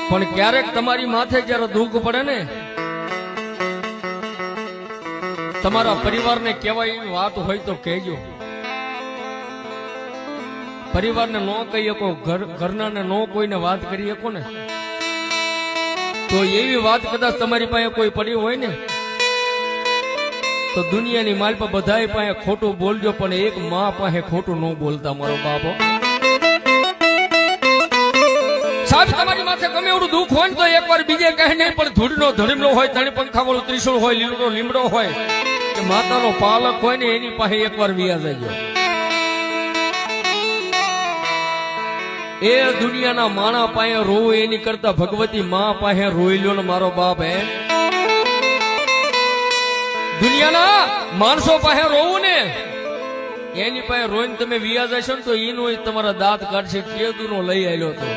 પણ ક્યારેક તમારી માથે જ્યારે દુઃખ પડે ને, તમારા પરિવારને કહેવાય એવી વાત હોય તો કહેજો. પરિવારને ન કહી શકો, ઘરનાને ન કોઈને વાત કરી શકો ને, તો એવી વાત કદાચ તમારી પાસે કોઈ પડી હોય ને, તો દુનિયાની માલ પર બધાય પાસે ખોટું બોલજો, પણ એક માં પાસે ખોટું ન બોલતા મારો બાપો. સાહેબ તમારી માથે ગમે એવડું દુઃખ હોય ને તો એકવાર બીજે કહે નહીં, પણ ધૂળનો ધડીમલો હોય, તણી પંખા વાળું ત્રિશુળ હોય, લીમડો લીમડો હોય કે માતાનો પાલક હોય ને એની પાસે એકવાર વ્યાજ જજો. એ દુનિયાના માણા પાસે રોવું એની કરતા ભગવતી માં પાસે રોઈ લ્યો ને મારો બાપ. હે દુનિયાના માણસો પાસે રોવું ને એની પાસે રોઈને તમે વ્યાજ હશો ને તો એનો તમારા દાંત કાઢશે. કેદુનો લઈ આવ્યો તો